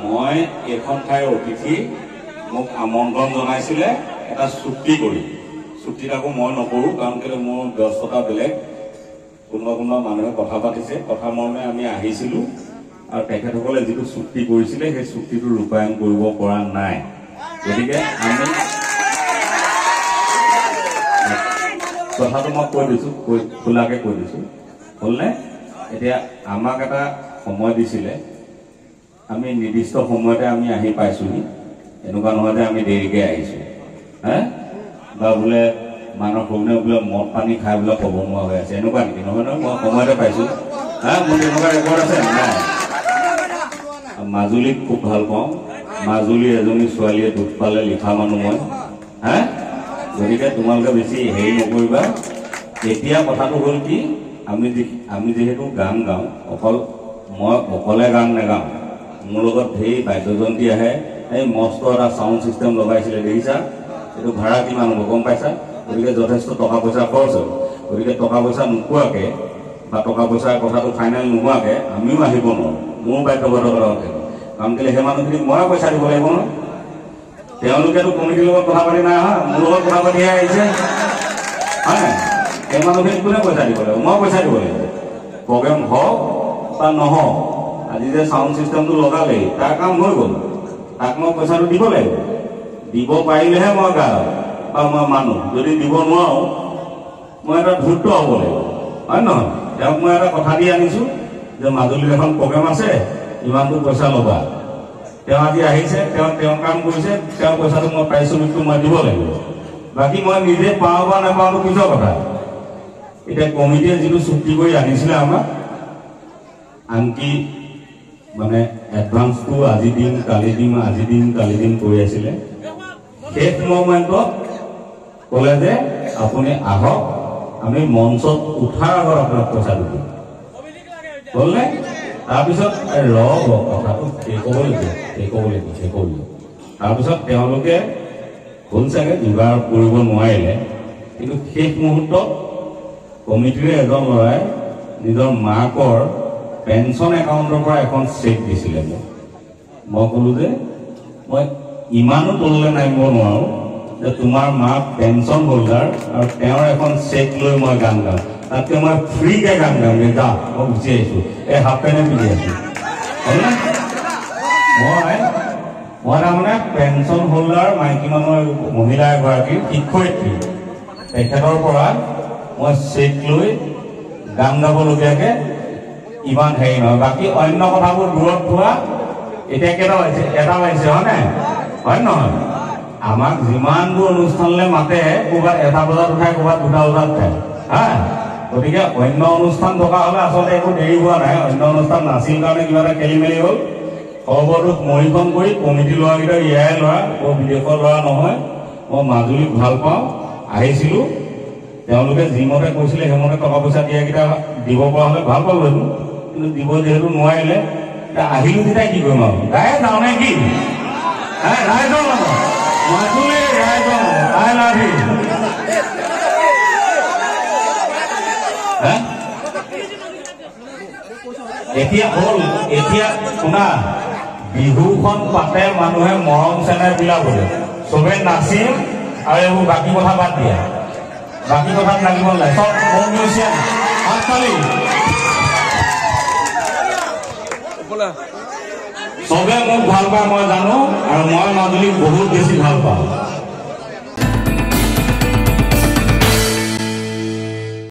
মই এখন ঠাইৰ অতিথি মোক আমন্ত্ৰণ জনাইছিলে এটা চুক্তি কৰি চুক্তিত আকৌ মই নকৰোঁ কাৰণ কেলৈ মোৰ ব্যস্ততা বেলেগ কোনোবা মানুহে কথা পাতিছে কথা মৰ্মে আমি আহিছিলোঁ আৰু তেখেতসকলে যিটো চুক্তি কৰিছিলে সেই চুক্তিটো ৰূপায়ণ কৰিব পৰা নাই গতিকে আমি কথাটো মই কৈ দিছোঁ খোলাকৈ কৈ দিছোঁ হ'লনে এতিয়া আমাক এটা সময় দিছিলে আমি নিৰ্দিষ্ট সময়তে আমি আহি পাইছোঁহি এনেকুৱা নহয় যে আমি দেৰিকৈ আহিছোঁ বা বোলে মানুহৰ সৰুনে বোলে মদ পানী খাই বোলে ক'ব নোৱাৰা হৈ আছে এনেকুৱা নেকি নহয় নহয় মই সময়তে পাইছোঁ মোৰ তেনেকুৱা ৰেকৰ্ড আছে নাই মাজুলীক খুব ভাল পাওঁ মাজুলীৰ এজনী ছোৱালীয়ে দুখ পালে লিখা মানুহ মই গতিকে তোমালোকে বেছি হেৰি নকৰিবা এতিয়া কথাটো হ'ল কি আমি যিহেতু গান গাওঁ মই অকলে গান নাগাওঁ মোৰ লগত ঢেৰ বাদ্যযন্ত্ৰী আহে এই মস্ত এটা চাউণ্ড ছিষ্টেম লগাইছিলে দেখিছা এইটো ভাড়া কিমান হ'ব গম পাইছা গতিকে যথেষ্ট টকা পইচা খৰচ হ'ল গতিকে টকা পইচা নোপোৱাকৈ বা টকা পইচাৰ কথাটো ফাইনেল নোহোৱাকৈ আমিও আহিব নোৱাৰোঁ মোৰ বাধ্যবাধকতা থাকে কাৰণ কেলৈ সেই মানুহখিনিক ময়ে পইচা দিব লাগিব নহয় তেওঁলোকেতো কমিটিৰ লগত কথা পাতি নাই অহা মোৰ লগত কথা পাতিহে আহিছে হয় সেই মানুহখিনিক কোনে পইচা দিব লাগিব মই পইচা দিব লাগিব প্ৰগ্ৰেম হওক বা নহওক আজি যে চাউণ্ড ছিষ্টেমটো লগালেই তাৰ কাম হৈ গ'ল তাক মই পইচাটো দিব লাগিব দিব পাৰিলেহে মই গাওঁ বা মই মানুহ যদি দিব নোৱাৰোঁ মই এটা ধূৰ্ত হ'ব লাগিব হয় নহয় তেওঁক মই এটা কথা দি আনিছোঁ যে মাজুলীত এখন প্ৰগ্ৰেম আছে ইমানটো পইচা ল'বা তেওঁ আজি আহিছে তেওঁ কাম কৰিছে তেওঁৰ পইচাটো মই পাৰিশ্ৰমিকটো মই দিব লাগিব বাকী মই নিজে পাওঁ বা নাপাওঁটো পিছৰ কথা এতিয়া কমিটিয়ে যিটো চুক্তি কৰি আনিছিলে আমাক আনকি মানে এডভান্সটো আজি দিম কালি দিম আজি দিম কালি দিম কৰি আছিলে শেষ মমেণ্টত ক'লে যে আপুনি আহক আমি মঞ্চত উঠাৰ আগত আপোনাক পইচাটো দিম ক'লনে তাৰপিছত কথাটো সেই ক'বলৈ তাৰপিছত তেওঁলোকে হ'ল চাগে যোগাৰ কৰিব নোৱাৰিলে কিন্তু শেষ মুহূৰ্তত কমিটিৰে এজন ল'ৰাই নিজৰ মাকৰ পেঞ্চন একাউণ্টৰ পৰা এখন চেক দিছিলে মই ক'লোঁ যে মই ইমানো তললৈ নামিব নোৱাৰোঁ যে তোমাৰ মা পেঞ্চন হোল্ডাৰ আৰু তেওঁৰ এখন চেক লৈ মই গান গাওঁ তাতকৈ মই ফ্ৰীকৈ গান গাম যা মই গুচি আহিছোঁ এই হাফ পেণ্টে পিন্ধি আছোঁ হ'লনে মই তাৰমানে পেঞ্চন হোল্ডাৰ মাইকী মানুহৰ মহিলা এগৰাকীৰ শিক্ষয়িত্ৰী তেখেতৰ পৰা মই চেক লৈ গান গাবলগীয়াকৈ ইমান হেৰি নহয় বাকী অন্য কথাবোৰ দূৰত থোৱা এতিয়া কেইটা পাইছে এটা পাইছে হয়নে হয় নহয় আমাক যিমানবোৰ অনুষ্ঠানলৈ মাতে ক'ৰবাত 1 বজাত উঠাই ক'ৰবাত 2 বজাত উঠায় গতিকে অন্য অনুষ্ঠান থকা হ'লে আচলতে একো দেৰি হোৱা নাই অন্য অনুষ্ঠান নাছিল কাৰণে কিবা এটা খেলি মেলি হ'ল খবৰটোক মৰিখন কৰি কমিটি ল'ৰাকেইটা ইয়াৰে ল'ৰা বৰ বিদেশৰ ল'ৰা নহয় মই মাজুলীক ভাল পাওঁ আহিছিলোঁ তেওঁলোকে যিমতে কৈছিলে সেইমতে টকা পইচা দিয়াকেইটা দিব পৰা হ'লে ভাল পালোঁ কিন্তু দিব যিহেতু নোৱাৰিলে এতিয়া আহিলোঁ তেতিয়া কি কৰিম আৰু গায়ে যাওঁ নে কি ৰাইজৰ লগত মাজুলীৰ ৰাইজৰ আই লাভ ইউ এতিয়া শুনা বিহুখন পাতে মানুহে মৰম চেনেহ বিলাবলৈ চবে নাচিম আৰু এইবোৰ বাকী কথা বাদ দিয়া বাকী কথাত লাগিব নাই চব মিউজিয়াম চবে মোক ভাল পায় মই জানো আৰু মই মাজুলীক বহুত বেছি ভাল পাওঁ